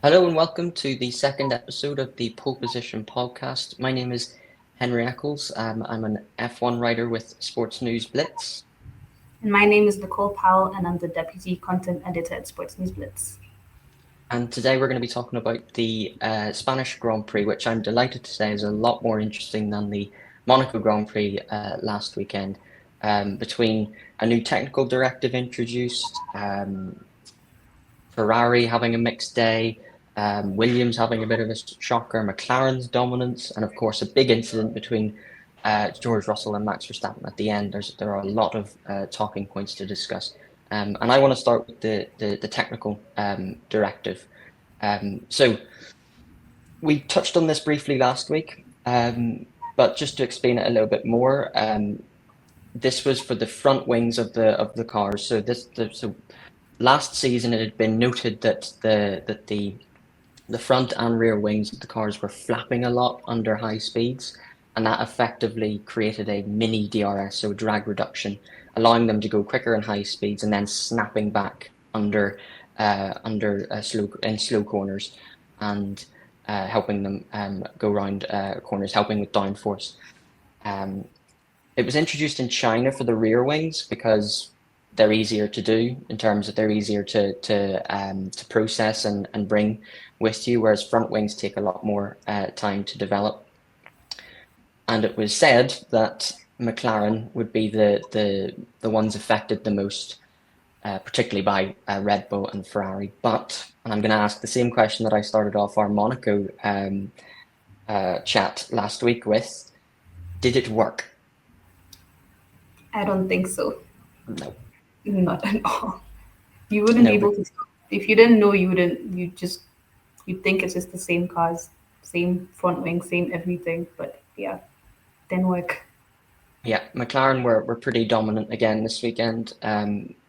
Hello and welcome to the second episode of the Pole Position podcast. My name is Henry Eccles. I'm an F1 writer with Sports News Blitz. And my name is Nicole Powell, and I'm the Deputy Content Editor at Sports News Blitz. And today we're going to be talking about the Spanish Grand Prix, which I'm delighted to say is a lot more interesting than the Monaco Grand Prix last weekend. Between a new technical directive introduced, Ferrari having a mixed day, Williams having a bit of a shocker, McLaren's dominance, and of course a big incident between George Russell and Max Verstappen at the end. There are a lot of talking points to discuss, and I want to start with the technical directive. So we touched on this briefly last week, but just to explain it a little bit more, this was for the front wings of the cars. So last season it had been noted that the front and rear wings of the cars were flapping a lot under high speeds, and that effectively created a mini DRS, so drag reduction, allowing them to go quicker in high speeds and then snapping back under slow corners, and helping them go around corners, helping with downforce. It was introduced in China for the rear wings because they're easier to do in terms of they're easier to process and bring with you, whereas front wings take a lot more time to develop. And it was said that McLaren would be the ones affected the most, particularly by Red Bull and Ferrari. And I'm going to ask the same question that I started off our Monaco chat last week with: did it work? I don't think so. No. Not at all. You wouldn't be able to. If you didn't know, you wouldn't. You'd think it's just the same cars, same front wing, same everything. But yeah, didn't work. Yeah, McLaren were pretty dominant again this weekend,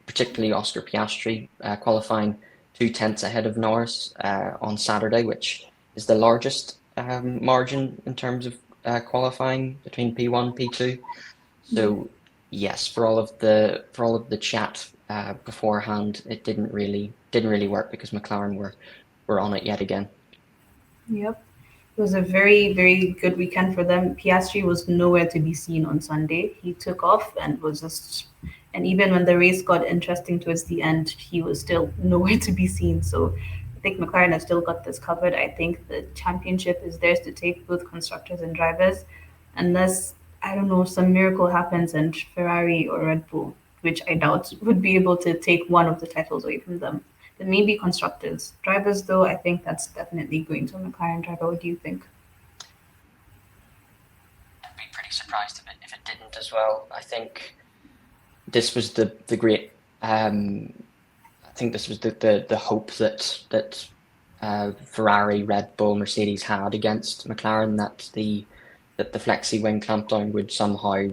particularly Oscar Piastri qualifying 2/10 ahead of Norris on Saturday, which is the largest margin in terms of qualifying between P1 P2. So yes, for all of the chat beforehand, it didn't really work because McLaren were on it yet again. Yep. It was a very, very good weekend for them. Piastri was nowhere to be seen on Sunday. He took off and and even when the race got interesting towards the end, he was still nowhere to be seen. So I think McLaren has still got this covered. I think the championship is theirs to take, both constructors and drivers, unless, I don't know, some miracle happens and Ferrari or Red Bull, which I doubt, would be able to take one of the titles away from them. Then maybe constructors. Drivers, though, I think that's definitely going to a McLaren driver. What do you think? I'd be pretty surprised if it didn't as well. I think this was the great. I think this was the hope that Ferrari, Red Bull, Mercedes had against McLaren, that the flexi wing clampdown would somehow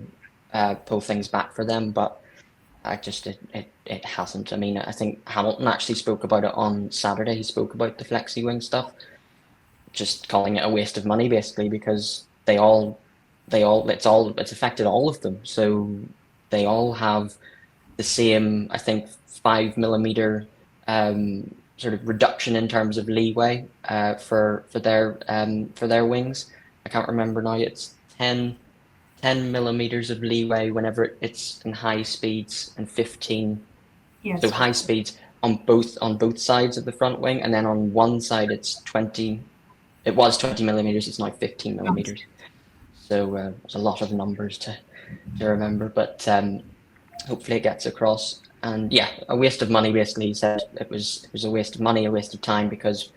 pull things back for them, but it hasn't. I mean, I think Hamilton actually spoke about it on Saturday. He spoke about the flexi wing stuff, just calling it a waste of money basically, because it's affected all of them. So they all have the same, I think, 5 millimeter sort of reduction in terms of leeway for their wings. I can't remember now. It's 10 millimeters of leeway whenever it's in high speeds, and 15. Yes. So high speeds on both sides of the front wing, and then on one side it's 20. It was 20 millimeters. It's now 15 millimeters. So there's a lot of numbers to remember, but hopefully it gets across. And yeah, a waste of money. Basically, he said it was a waste of money, a waste of time, because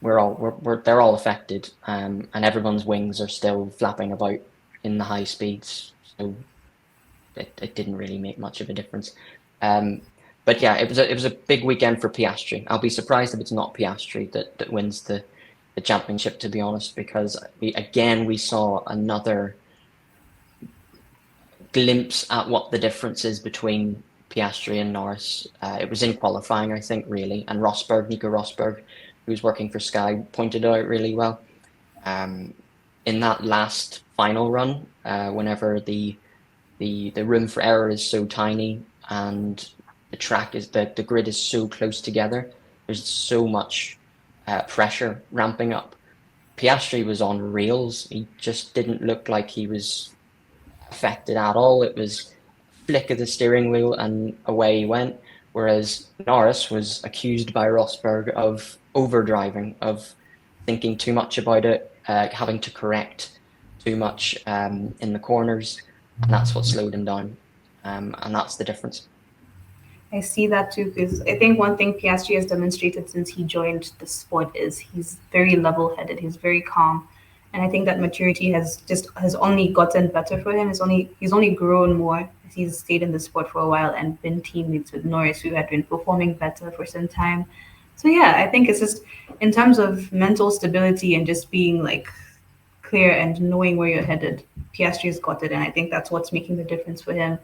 they're all affected, and everyone's wings are still flapping about in the high speeds, so it didn't really make much of a difference. But yeah, it was a big weekend for Piastri. I'll be surprised if it's not Piastri that wins the championship, to be honest, because we saw another glimpse at what the difference is between Piastri and Norris. It was in qualifying, I think, really, and Nico Rosberg, who's working for Sky, pointed out really well. In that last final run, whenever the room for error is so tiny and the grid is so close together, there's so much pressure ramping up. Piastri was on rails. He just didn't look like he was affected at all. It was flick of the steering wheel and away he went. Whereas Norris was accused by Rosberg of overdriving, of thinking too much about it, having to correct too much in the corners, and that's what slowed him down. And that's the difference. I see that too, because I think one thing Piastri has demonstrated since he joined the sport is he's very level-headed. He's very calm, and I think that maturity has only gotten better for him. He's only grown more as he's stayed in the sport for a while and been teammates with Norris, who had been performing better for some time. So yeah, I think it's just in terms of mental stability and just being like clear and knowing where you're headed, Piastri's got it, and I think that's what's making the difference for him.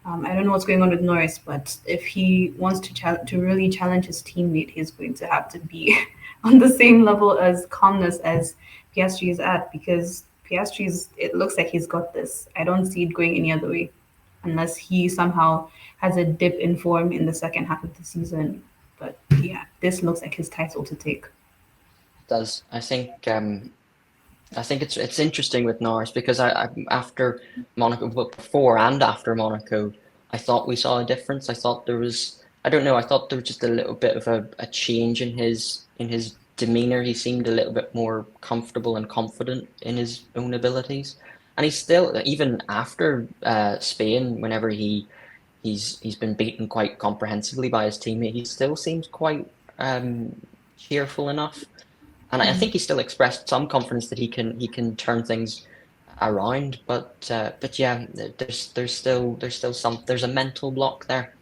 I don't know what's going on with Norris, but if he wants to really challenge his teammate, he's going to have to be on the same level as calmness as Piastri is at, because it looks like he's got this. I don't see it going any other way unless he somehow has a dip in form in the second half of the season. But yeah, this looks like his title to take. Does I think it's interesting with Norris because I after Monaco, but before and after Monaco, I thought we saw a difference. I thought there was, I don't know, I thought there was just a little bit of a change in his demeanor. He seemed a little bit more comfortable and confident in his own abilities. And he's still, even after Spain, whenever he's been beaten quite comprehensively by his teammate, he still seems quite cheerful enough. And I think he still expressed some confidence that he can turn things around. But yeah, there's a mental block there,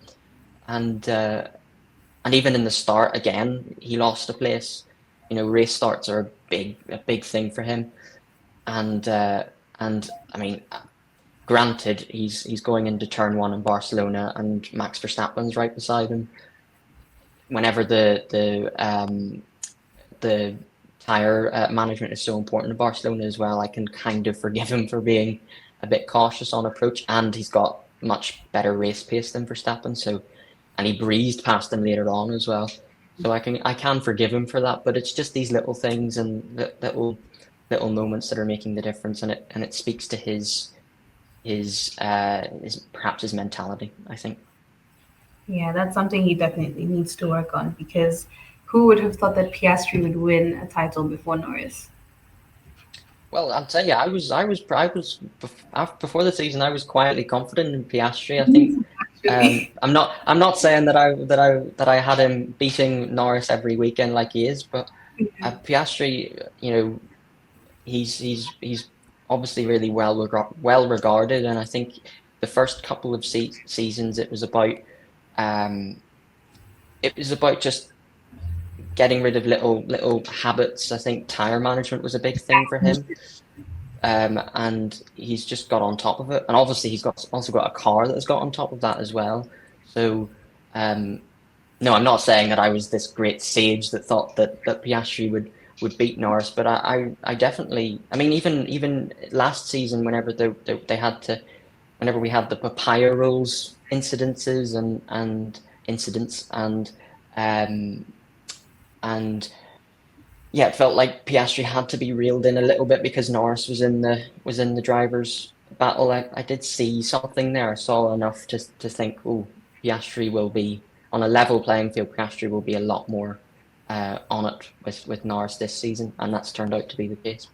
and and even in the start again, he lost a place. You know, race starts are a big thing for him, and I mean, granted, he's going into turn one in Barcelona, and Max Verstappen's right beside him. Whenever the tire management is so important in Barcelona as well, I can kind of forgive him for being a bit cautious on approach, and he's got much better race pace than Verstappen. So, and he breezed past him later on as well. So I can forgive him for that, but it's just these little things and little moments that are making the difference, and it speaks to his perhaps his mentality, I think. Yeah, that's something he definitely needs to work on, because who would have thought that Piastri would win a title before Norris? Well, I'll tell you, before the season, I was quietly confident in Piastri. I think Actually, I'm not saying that I had him beating Norris every weekend like he is, but Piastri, he's obviously really well regarded, and I think the first couple of seasons um it was about just getting rid of little habits. I think tire management was a big thing for him, and he's just got on top of it. And obviously, he's also got a car that has got on top of that as well. So, um, no, I'm not saying that I was this great sage that thought that Piastri would beat Norris, but I definitely. I mean, even last season, whenever they had to, whenever we had the papaya rules incidences and incidents um and yeah, it felt like Piastri had to be reeled in a little bit because Norris was in the drivers' battle. I did see something there. I saw enough to think, oh, Piastri will be on a level playing field. Piastri will be a lot more on it with Norris this season, and that's turned out to be the case.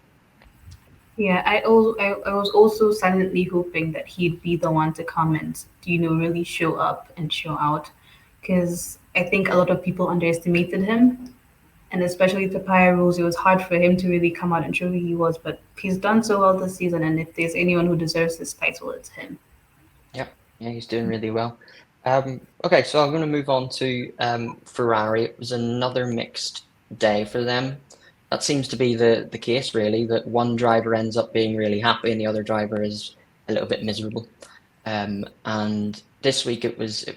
yeah, I was also silently hoping that he'd be the one to come and really show up and show out, because I think a lot of people underestimated him, and especially the Papaya rules, it was hard for him to really come out and show who he was. But he's done so well this season, and if there's anyone who deserves this title, it's him. Yep, yeah, he's doing really well. Okay, so I'm going to move on to Ferrari. It was another mixed day for them. That seems to be the case, really, that one driver ends up being really happy and the other driver is a little bit miserable. And this week it was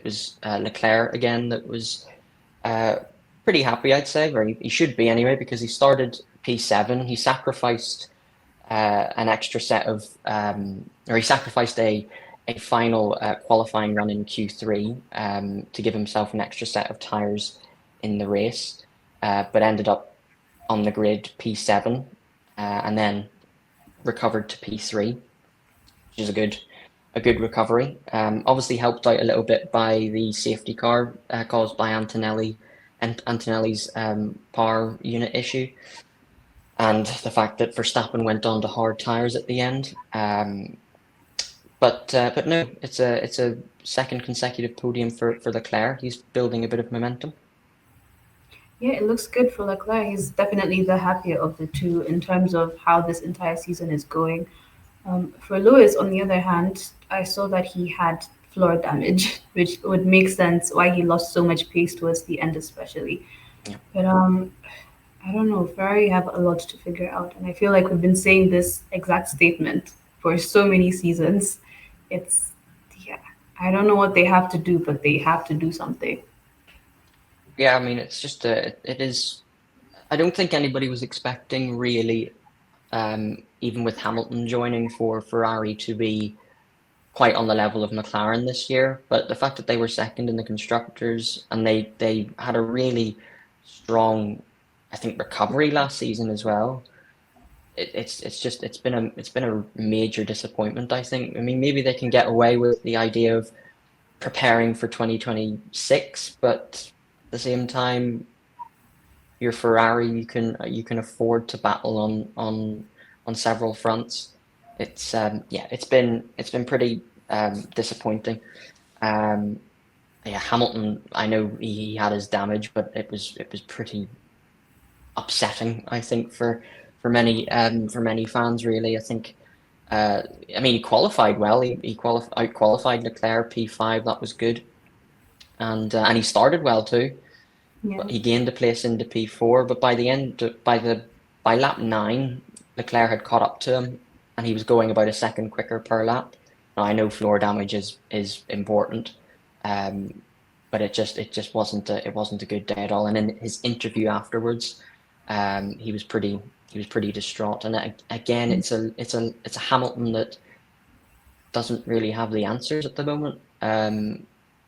Leclerc again that was uh, pretty happy, I'd say. Or he should be anyway, because he started P7. He sacrificed an extra set of, or he sacrificed a final qualifying run in Q3 to give himself an extra set of tires in the race, but ended up on the grid P7, and then recovered to P3, which is a good recovery. Obviously helped out a little bit by the safety car caused by Antonelli's power unit issue, and the fact that Verstappen went on to hard tires at the end. But no, it's a second consecutive podium for Leclerc. He's building a bit of momentum. Yeah, it looks good for Leclerc. He's definitely the happier of the two in terms of how this entire season is going. For Lewis, on the other hand, I saw that he had floor damage, which would make sense why he lost so much pace towards the end, especially. Yeah. But I don't know. Ferrari have a lot to figure out, and I feel like we've been saying this exact statement for so many seasons. It's yeah. I don't know what they have to do, but they have to do something. Yeah, I mean, it's just it is. I don't think anybody was expecting really, even with Hamilton joining, for Ferrari to be quite on the level of McLaren this year. But the fact that they were second in the constructors and they had a really strong, I think, recovery last season as well. It's been a major disappointment, I think. I mean, maybe they can get away with the idea of preparing for 2026, but at the same time, you're Ferrari, you can afford to battle on several fronts. It's it's been pretty disappointing. Um, yeah, Hamilton, I know he had his damage, but it was pretty upsetting, I think, for many fans. Really, I think. I mean, he qualified well. He out qualified Leclerc P5. That was good, and he started well too. Yeah. But he gained a place into P4. But by the end, by lap 9, Leclerc had caught up to him, and he was going about a second quicker per lap. Now I know floor damage is important, but it just wasn't a good day at all. And in his interview afterwards, he was pretty distraught. And again, it's a Hamilton that doesn't really have the answers at the moment,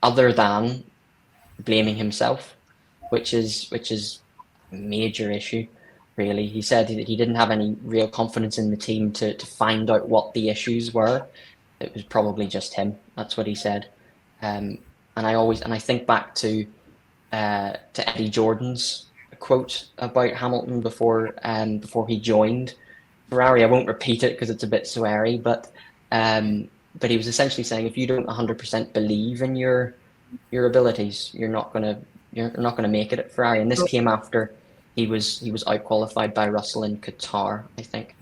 other than blaming himself, which is a major issue. Really, he said that he didn't have any real confidence in the team to find out what the issues were. It was probably just him. That's what he said. And I think back to Eddie Jordan's quote about Hamilton before he joined Ferrari. I won't repeat it because it's a bit sweary, but he was essentially saying if you don't 100% believe in your abilities, you're not gonna make it at Ferrari. And this came after he was out qualified by Russell in Qatar, I think.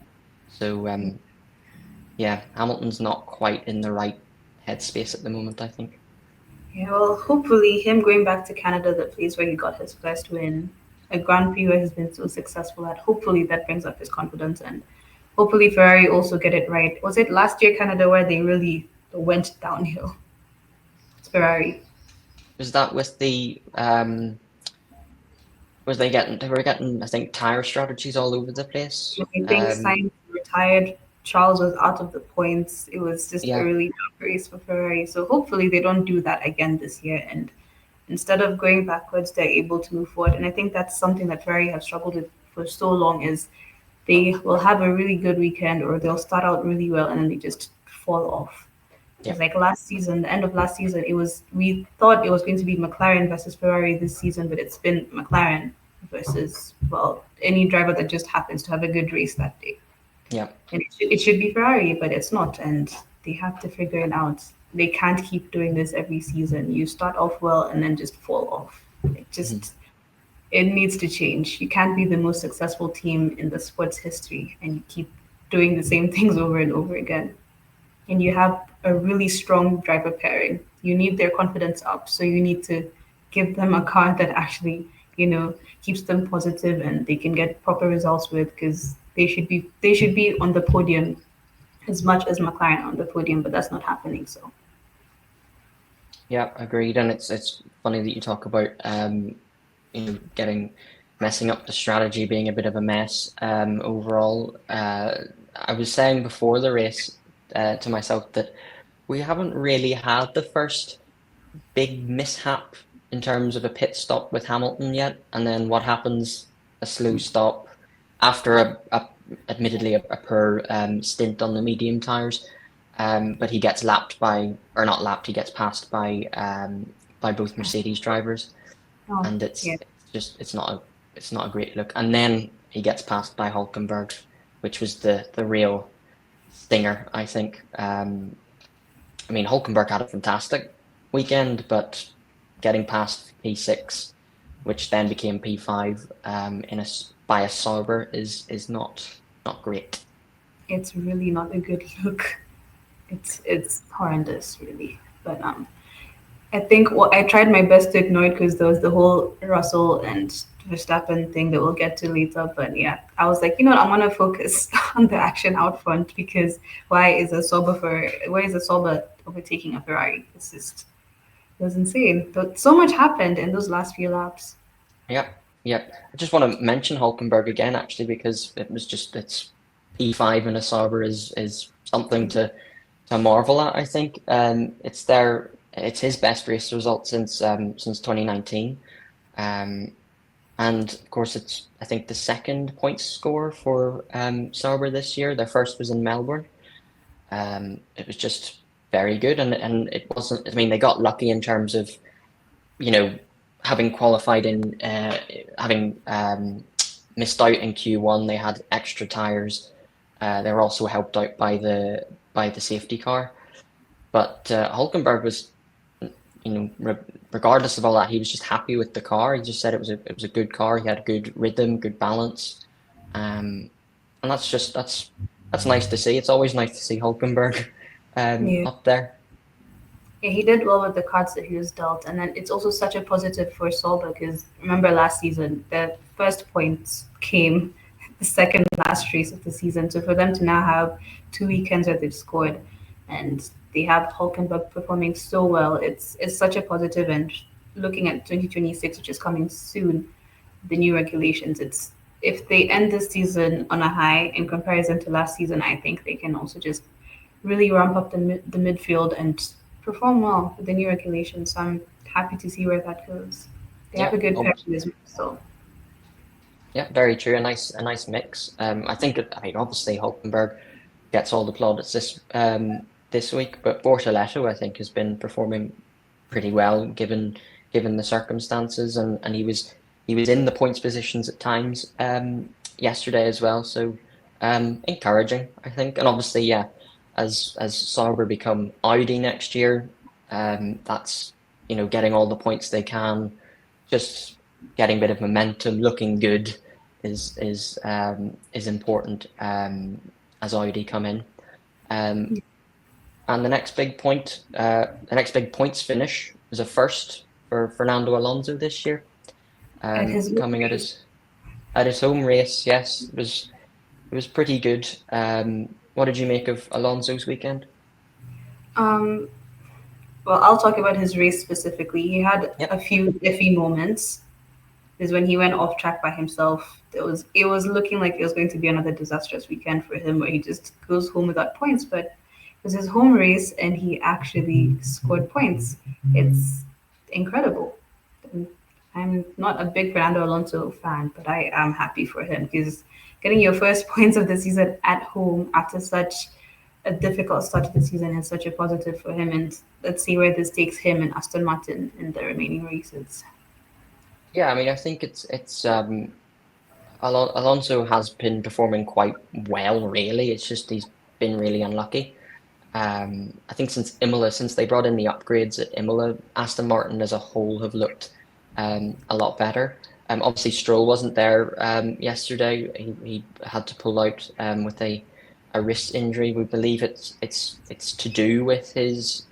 So yeah, Hamilton's not quite in the right headspace at the moment, I think. Yeah, well, hopefully, him going back to Canada, the place where he got his first win, a Grand Prix where he's been so successful at, hopefully that brings up his confidence and hopefully Ferrari also get it right. Was it last year Canada where they really went downhill? It's Ferrari. Was that with the they were getting, I think, tire strategies all over the place. I think Sainz retired. Charles was out of the points. It was just a Yeah, really tough race for Ferrari. So hopefully they don't do that again this year. And instead of going backwards, they're able to move forward. And I think that's something that Ferrari have struggled with for so long is they will have a really good weekend or they'll start out really well and then they just fall off. yeah, It's like last season, the end of last season, we thought it was going to be McLaren versus Ferrari this season, but it's been McLaren versus well any driver that just happens to have a good race that day. yeah. And it should be Ferrari, but it's not, and they have to figure it out. They can't keep doing this every season. You start off well and then just fall off. Mhm. It needs to change. You can't be the most successful team in the sports history and you keep doing the same things over and over again. And you have a really strong driver pairing. You need their confidence up. So you need to give them a car that actually, keeps them positive and they can get proper results with because they should be on the podium as much as McLaren on the podium, but that's not happening. So Yeah, agreed. And it's funny that you talk about messing up the strategy, being a bit of a mess overall. I was saying before the race to myself that we haven't really had the first big mishap in terms of a pit stop with Hamilton yet. And then what happens? A slow stop. after admittedly a poor stint on the medium tires. But he gets lapped by, or not lapped, he gets passed by both Mercedes drivers, Oh, and yeah. it's not a great look. And then he gets passed by Hulkenberg, which was the real stinger, I think. I mean, Hulkenberg had a fantastic weekend, but getting past P6, which then became P5, by a Sauber is not great. It's really not a good look. It's horrendous, really. But I think I tried my best to ignore it because there was the whole Russell and Verstappen thing that we'll get to later. But yeah, I was like, you know what, I'm gonna focus on the action out front because why is a Sauber overtaking a Ferrari? It was insane. But so much happened in those last few laps. Yep, yep. I just want to mention Hulkenberg again, actually, because it's P5 in a Sauber is something to marvel at. I think it's his best race result since 2019, and of course it's I think the second point score for Sauber this year. Their first was in Melbourne. It was just very good, and it wasn't. I mean, they got lucky in terms of you know having qualified in having missed out in Q1. They had extra tires. They were also helped out by the safety car. But Hulkenberg was, regardless of all that, he was just happy with the car. He just said it was a good car. He had good rhythm, good balance, and that's nice to see. It's always nice to see Hulkenberg Yeah. up there. Yeah, he did well with the cards that he was dealt, and then it's also such a positive for Solberg because remember last season the first points came the second last race of the season. So for them to now have 2 weekends that they've scored, and they have Hulkenberg performing so well, it's such a positive. And looking at 2026, which is coming soon, the new regulations, it's if they end this season on a high in comparison to last season, I think they can also just really ramp up the midfield and perform well with the new regulations. So I'm happy to see where that goes. They have Yeah, a good pairing as well. So yeah, very true. A nice mix. I think I mean obviously Hulkenberg gets all the plaudits this week, but Bortoleto I think has been performing pretty well given the circumstances, and he was in the points positions at times yesterday as well. So encouraging, I think, and obviously yeah, as Sauber become Audi next year, that's getting all the points they can, just getting a bit of momentum, looking good is important as Audi come in. Um, and the next big points finish was a first for Fernando Alonso this year. at his Coming at his home race, yes, it was pretty good. What did you make of Alonso's weekend? um well, I'll talk about his race specifically. He had a Yep. few iffy moments. Is when he went off track by himself. It was looking like it was going to be another disastrous weekend for him where he just goes home without points, but it was his home race and he actually scored points. It's incredible. And I'm not a big Fernando Alonso fan, but I am happy for him because getting your first points of the season at home after such a difficult start to the season is such a positive for him. And let's see where this takes him and Aston Martin in the remaining races. Yeah, I mean, I think it's Alonso has been performing quite well, really. It's just he's been really unlucky. I think since Imola, since they brought in the upgrades at Imola, Aston Martin as a whole have looked a lot better. Obviously, Stroll wasn't there yesterday. He had to pull out with a wrist injury. We believe it's to do with his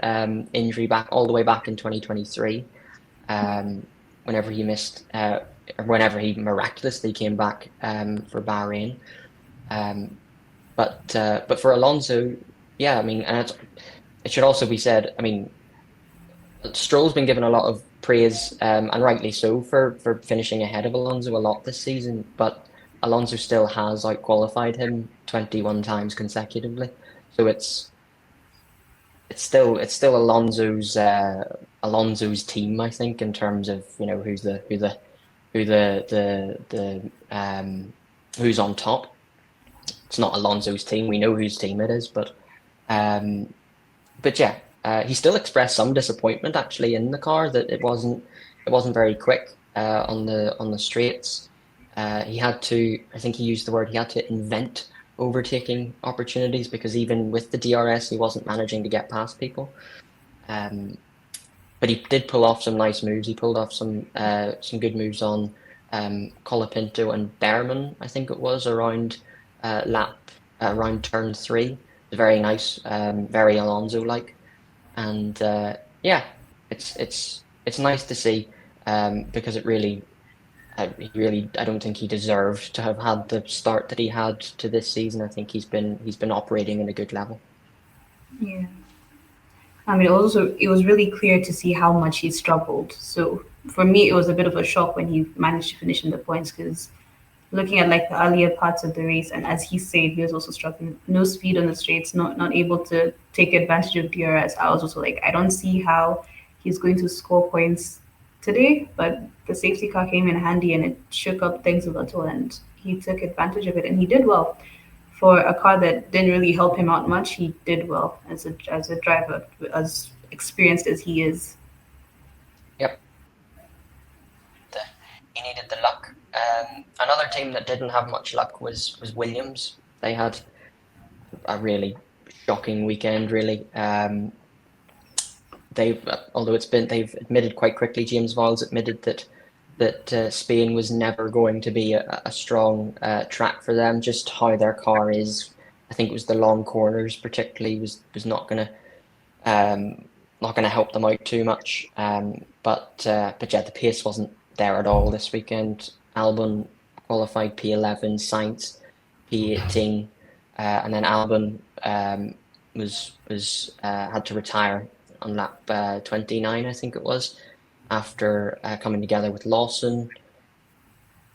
injury back all the way back in 2023, whenever he missed, or whenever he miraculously came back for Bahrain. Um, but for Alonso, yeah, I mean, and it should also be said, I mean, Stroll's been given a lot of praise, and rightly so, for finishing ahead of Alonso a lot this season, but Alonso still has outqualified him 21 times consecutively. So it's still Alonso's team, I think, in terms of who's the who's on top. It's not Alonso's team. We know whose team it is, um, but yeah, he still expressed some disappointment actually in the car that it wasn't very quick on the straights. He had to, I think he used the word, he had to invent overtaking opportunities because even with the DRS, he wasn't managing to get past people. Um, but he did pull off some nice moves. He pulled off some good moves on Colapinto and Behrman, I think it was, around turn 3. Very nice, very Alonso-like, and yeah, it's nice to see because I don't think he deserved to have had the start that he had to this season. I think he's been operating in a good level. Yeah. I mean, also, it was really clear to see how much he struggled. So for me, it was a bit of a shock when he managed to finish in the points because looking at like the earlier parts of the race, and as he said, he was also struggling. No speed on the straights, not able to take advantage of DRS. I was also like, I don't see how he's going to score points today. But the safety car came in handy and it shook up things a little, and he took advantage of it, and he did well. For a car that didn't really help him out much, he did well as a driver, as experienced as he is. Yep, he needed the luck. Another team that didn't have much luck was Williams. They had a really shocking weekend, really. They've admitted quite quickly. James Vowles admitted that Spain was never going to be a strong track for them. Just how their car is, I think it was the long corners particularly was not going to help them out too much. But yeah, the pace wasn't there at all this weekend. Albon qualified P11, Sainz P18, and then Albon was had to retire on lap 29, I think it was, after coming together with Lawson.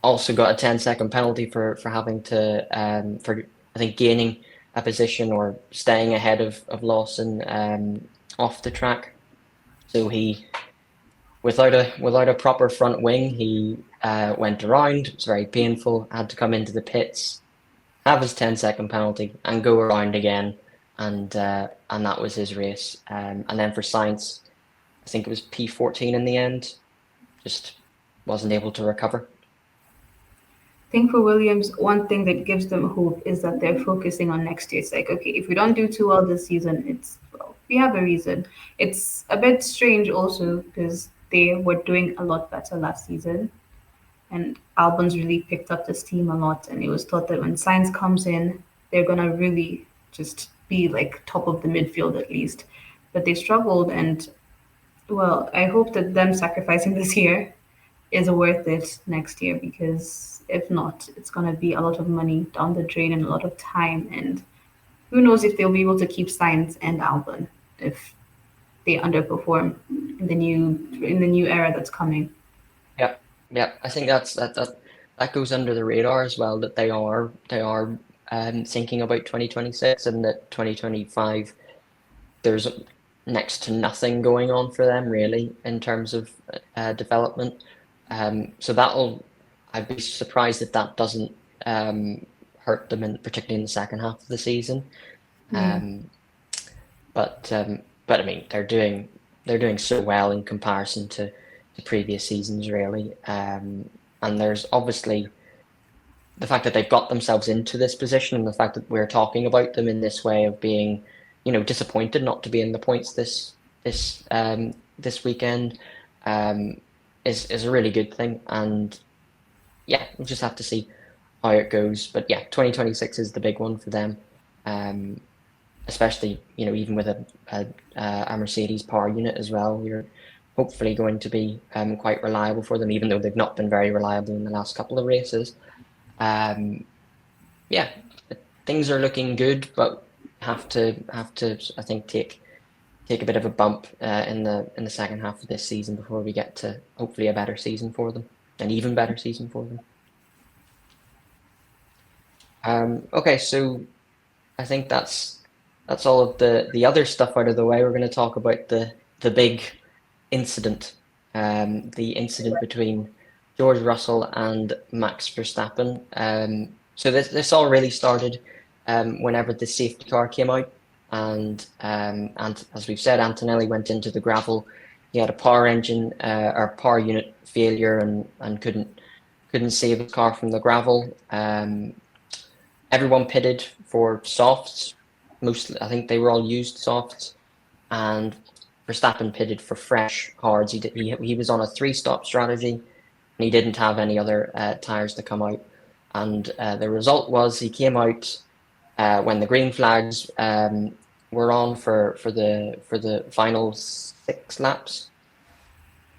Also got a 10-second penalty for having to for I think gaining a position or staying ahead of Lawson off the track. So he, without a proper front wing, he went around. It was very painful. Had to come into the pits, have his 10-second penalty, and go around again. And that was his race. And then for Sainz, I think it was P14 in the end. Just wasn't able to recover. I think for Williams, one thing that gives them hope is that they're focusing on next year. It's like, okay, if we don't do too well this season, we have a reason. It's a bit strange also because they were doing a lot better last season, and Albon's really picked up this team a lot. And it was thought that when Sainz comes in, they're gonna really just be like top of the midfield at least. But they struggled, and well, I hope that them sacrificing this year is worth it next year because if not, it's gonna be a lot of money down the drain and a lot of time. And who knows if they'll be able to keep Sainz and Albon if they underperform in the new era that's coming. Yeah, yeah. I think that goes under the radar as well. That they are thinking about 2026 and that 2025. There's next to nothing going on for them really in terms of development. So I'd be surprised if that doesn't hurt them, particularly in the second half of the season. Yeah. But I mean, they're doing so well in comparison to previous seasons, really. And there's obviously the fact that they've got themselves into this position, and the fact that we're talking about them in this way of being, disappointed not to be in the points this weekend, is a really good thing. And yeah, we'll just have to see how it goes. But yeah, 2026 is the big one for them, especially even with a Mercedes power unit as well. We're hopefully going to be quite reliable for them, even though they've not been very reliable in the last couple of races. Yeah, things are looking good, but have to I think take a bit of a bump in the second half of this season before we get to hopefully a better season for them, an even better season for them. Okay, so I think that's all of the other stuff out of the way. We're going to talk about the big incident, the incident between George Russell and Max Verstappen. So this all really started whenever the safety car came out, and as we've said, Antonelli went into the gravel. He had a power engine or power unit failure, and couldn't save his car from the gravel. Everyone pitted for softs. Mostly, I think they were all used softs, and Verstappen pitted for fresh hards. He was on a 3-stop strategy, and he didn't have any other tires to come out. And the result was he came out when the green flags were on for the final 6 laps,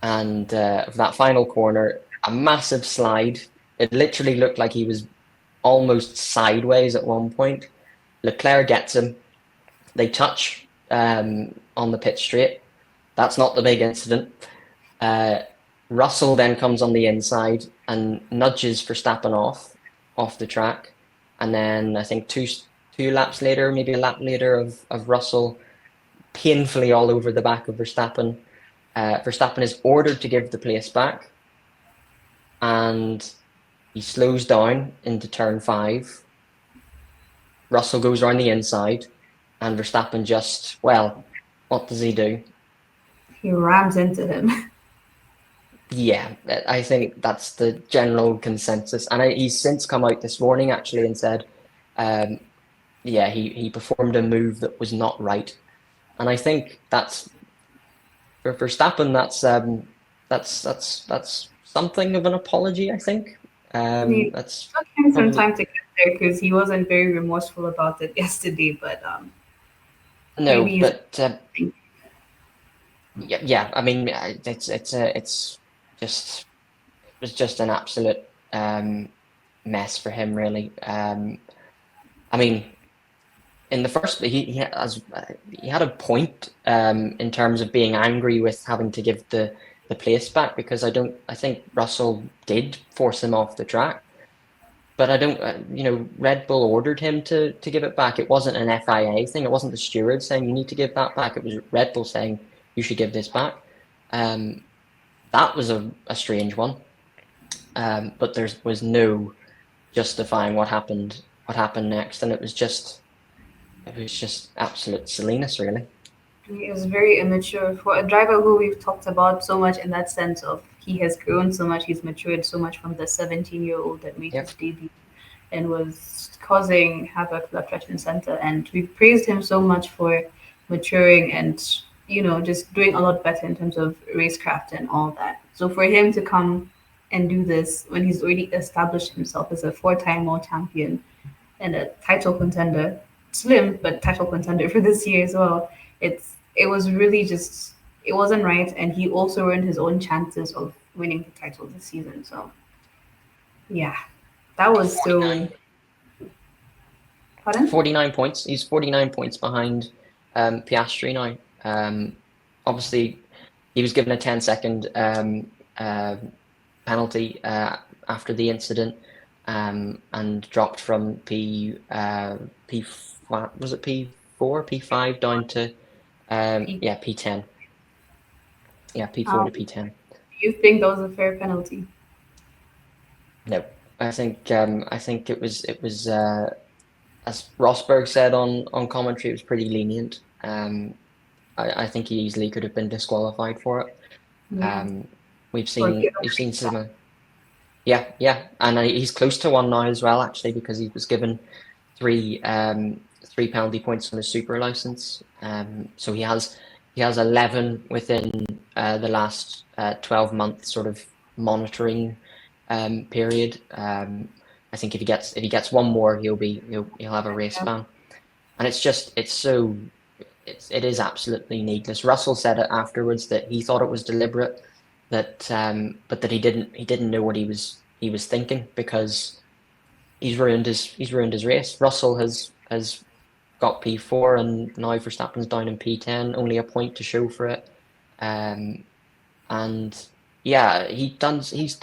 and for that final corner, a massive slide. It literally looked like he was almost sideways at one point. Leclerc gets him. They touch on the pit straight. That's not the big incident. Russell then comes on the inside and nudges Verstappen off the track, and then I think two laps later, maybe a lap later, of Russell painfully all over the back of Verstappen. Verstappen is ordered to give the place back, and he slows down into turn 5. Russell goes around the inside, and Verstappen just, well, what does he do? He rams into him. Yeah, I think that's the general consensus. And he's since come out this morning actually and said, yeah, he performed a move that was not right. And I think that's for Verstappen. That's something of an apology. I think It that's took him some probably time to get there because he wasn't very remorseful about it yesterday, but no, maybe he's but yeah. I mean, it's just it was just an absolute mess for him, really. I mean, in the first, he had a point in terms of being angry with having to give the place back, because I think Russell did force him off the track, but I don't Red Bull ordered him to give it back. It wasn't an FIA thing. It wasn't the steward saying you need to give that back. It was Red Bull saying you should give this back. That was a strange one, but there was no justifying what happened next, and it was just absolute silliness, really. he is very immature for a driver who we've talked about so much in that sense of he has grown so much, he's matured so much from the 17-year-old that made Yep. his debut and was causing havoc left, right, and center. And we praised him so much for maturing and just doing a lot better in terms of racecraft and all that. So for him to come and do this when he's already established himself as a 4-time world champion and a title contender, slim but title contender for this year as well. It was really just it wasn't right, and he also ruined his own chances of winning the title this season. So yeah, that was so. Pardon? 49 points. He's 49 points behind Piastri now. Obviously, he was given a 10-second penalty after the incident, and dropped from P was it P4, P5 down to P10. Yeah, P4 to P10. Do you think that was a fair penalty? No, I think it was as Rosberg said on commentary, it was pretty lenient. I think he easily could have been disqualified for it. Yeah. We've seen some. Yeah, and he's close to one now as well, actually, because he was given three penalty points on his super license. So he has 11 within the last 12 months sort of monitoring period. I think if he gets one more, he'll have a race ban, and it is absolutely needless. Russell said it afterwards that he thought it was deliberate, but that he didn't know what he was thinking, because he's ruined his race. Russell has got P4, and now Verstappen's down in P10, only a point to show for it. And yeah, he's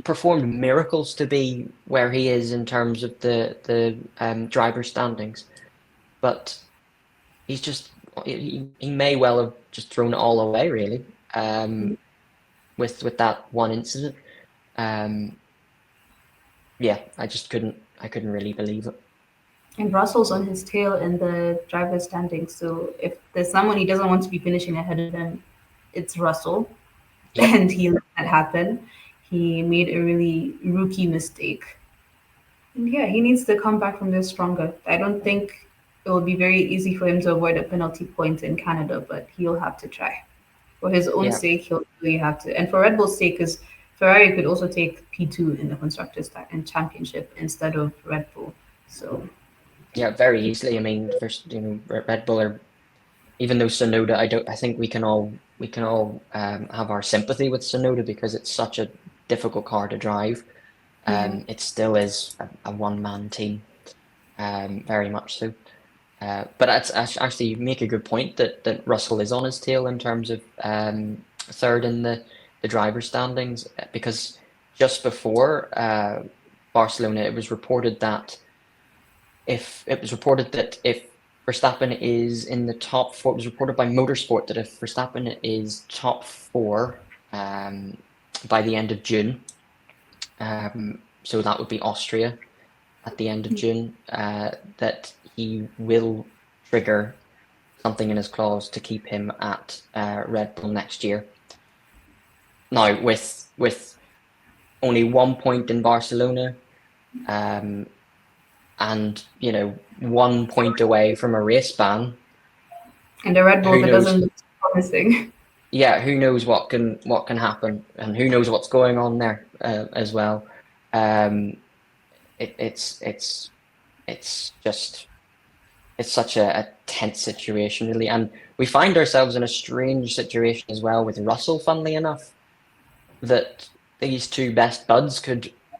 performed miracles to be where he is in terms of the driver standings, but he may well have just thrown it all away, really, with that one incident. yeah, I couldn't really believe it. And Russell's on his tail in the driver's standings. So if there's someone he doesn't want to be finishing ahead of him, it's Russell. Yep. And he let that happen. He made a really rookie mistake. And yeah, he needs to come back from this stronger. I don't think it will be very easy for him to avoid a penalty point in Canada, but he'll have to try. For his own Yeah. sake, he'll really have to. And for Red Bull's sake, because Ferrari could also take P2 in the Constructors' and Championship instead of Red Bull. So, Yeah, very easily. I mean, there's Red Bull are, even though Sonoda, I think we can all have our sympathy with Sonoda because it's such a difficult car to drive. yeah. It still is a one-man team, very much so. But actually, you make a good point that Russell is on his tail in terms of third in the driver standings because just before Barcelona, it was reported that if Verstappen is in the top four, it was reported by Motorsport that if Verstappen is top four by the end of June, so that would be Austria at the end of June, that he will trigger something in his clause to keep him at Red Bull next year. Now, with only 1 point in Barcelona, and 1 point away from a race ban, And the Red Bull who that knows? doesn't look promising. Yeah, who knows what can happen, and who knows what's going on there as well. Um, it, it's just it's such a tense situation, really. And we find ourselves in a strange situation as well with Russell, funnily enough, that these two best buds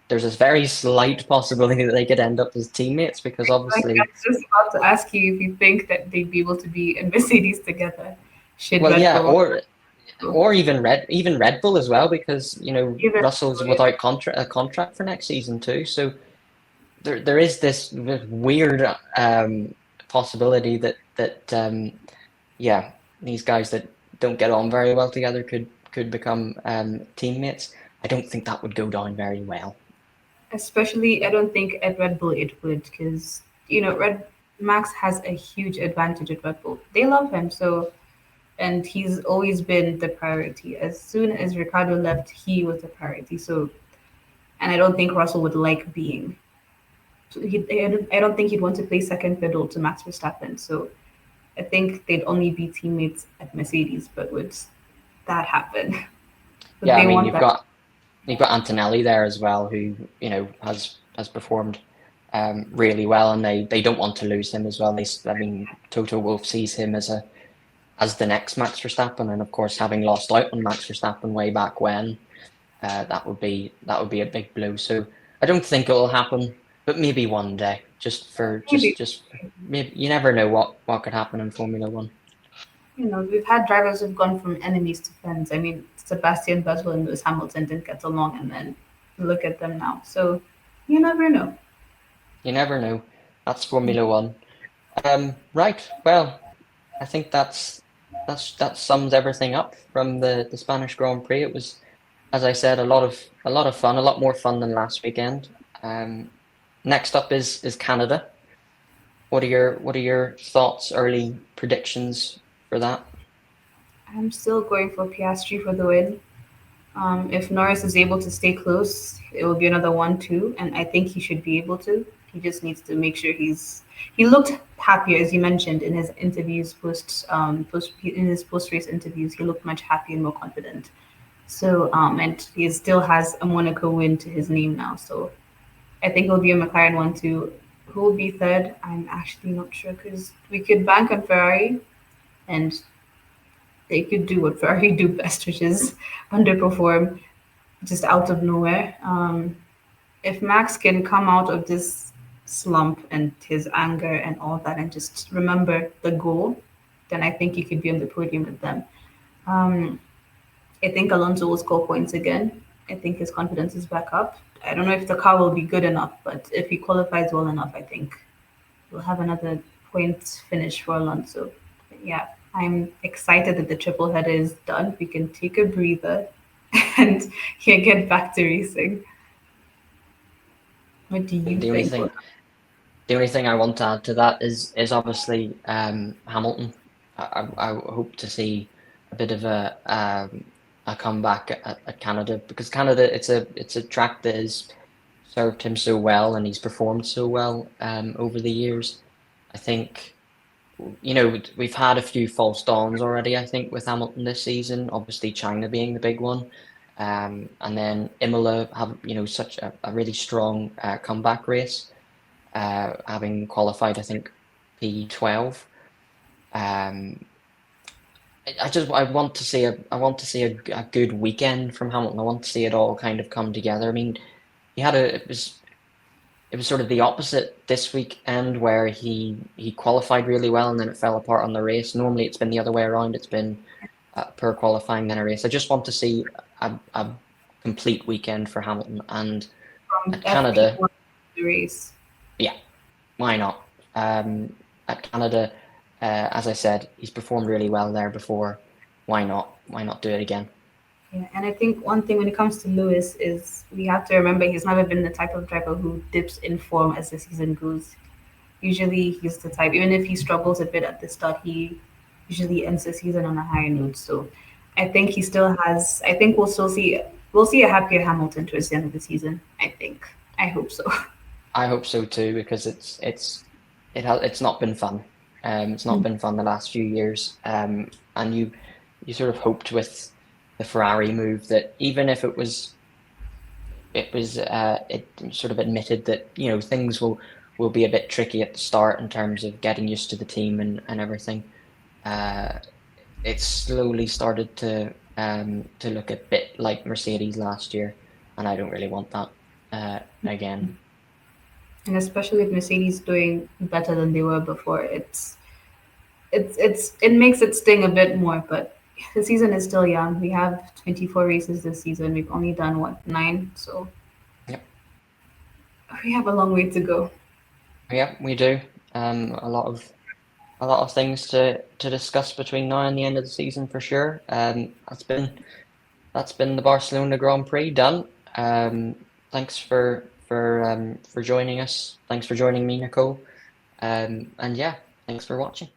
there's a very slight possibility that they could end up as teammates because Like, I obviously, was just about to ask you if you think that they'd be able to be in Mercedes together. Should well, Red yeah, Bull or even Red Bull as well, because even Russell's without a contract for next season too. So there is this weird possibility that yeah, these guys that don't get on very well together could become teammates. I don't think that would go down very well. especially I don't think at Red Bull it would because Red Max has a huge advantage at Red Bull. They love him so and he's always been the priority. As soon as Ricardo left, he was the priority. So and I don't think Russell would like being. I don't think he'd want to play second fiddle to Max Verstappen. So I think they'd only be teammates at Mercedes. But would that happen? Would Yeah, I they mean want that? you've got Antonelli there as well, who has performed really well, and they don't want to lose him as well. I mean, Toto Wolff sees him as the next Max Verstappen, and of course, having lost out on Max Verstappen way back when, that would be a big blow. So I don't think it will happen, but maybe one day. Maybe. Maybe you never know what could happen in Formula One. We've had drivers who've gone from enemies to friends. I mean, Sebastian Vettel and Lewis Hamilton didn't get along, and then look at them now. So you never know. You never know. That's Formula One. Right. Well, I think that sums everything up from the Spanish Grand Prix. It was, as I said, a lot of fun, a lot more fun than last weekend. Next up is Canada. What are your thoughts, early predictions for that? I'm still going for Piastri for the win. If Norris is able to stay close, it will be another 1-2, and I think he should be able to. He just needs to make sure He looked happier, as you mentioned in his interviews in his post race interviews. He looked much happier and more confident. So and he still has a Monaco win to his name now. So I think it'll be a McLaren 1-2. Who will be third? I'm actually not sure because we could bank on Ferrari and they could do what Ferrari do best, which is underperform just out of nowhere. If Max can come out of this slump and his anger and all that and just remember the goal, then I think he could be on the podium with them. Um, I think Alonso will score points again. I think his confidence is back up. I don't know if the car will be good enough, but if he qualifies well enough, I think we'll have another point finish for Alonso. Yeah, I'm excited that the triple header is done. We can take a breather and yeah, get back to racing. What do you The only think? thing the only thing I want to add to that is obviously Hamilton. I hope to see a bit of a comeback at Canada, because Canada, it's a track that has served him so well and he's performed so well over the years. I think, we've had a few false dawns already, I think, with Hamilton this season, obviously China being the big one. And then Imola have, such a really strong comeback race, having qualified, I think, P12. Um, I want to see a good weekend from Hamilton. I want to see it all kind of come together. I mean, it was sort of the opposite this weekend, where he qualified really well and then it fell apart on the race. Normally it's been the other way around. It's been per qualifying then a race. I just want to see a complete weekend for Hamilton. And From at Canada, FP1 race. yeah, why not? At Canada, as I said, he's performed really well there before. Why not? Why not do it again? Yeah, and I think one thing when it comes to Lewis is we have to remember he's never been the type of driver who dips in form as the season goes. Usually he's the type, even if he struggles a bit at the start, he usually ends the season on a higher note. So I think he still has. I think we'll see a happier Hamilton towards the end of the season. I think. I hope so. I hope so too, because it's not been fun. It's not been fun the last few years. And you sort of hoped with the Ferrari move that, even if it sort of admitted that, things will be a bit tricky at the start in terms of getting used to the team and everything. Uh, it's slowly started to look a bit like Mercedes last year, and I don't really want that again. And especially with Mercedes doing better than they were before, it makes it sting a bit more. But the season is still young. We have 24 races this season. We've only done what, nine? So Yep. we have a long way to go. Yeah, we do. A lot of things to discuss between now and the end of the season for sure. That's been the Barcelona Grand Prix done. Thanks for joining us. Thanks for joining me, Nicole. And yeah, thanks for watching.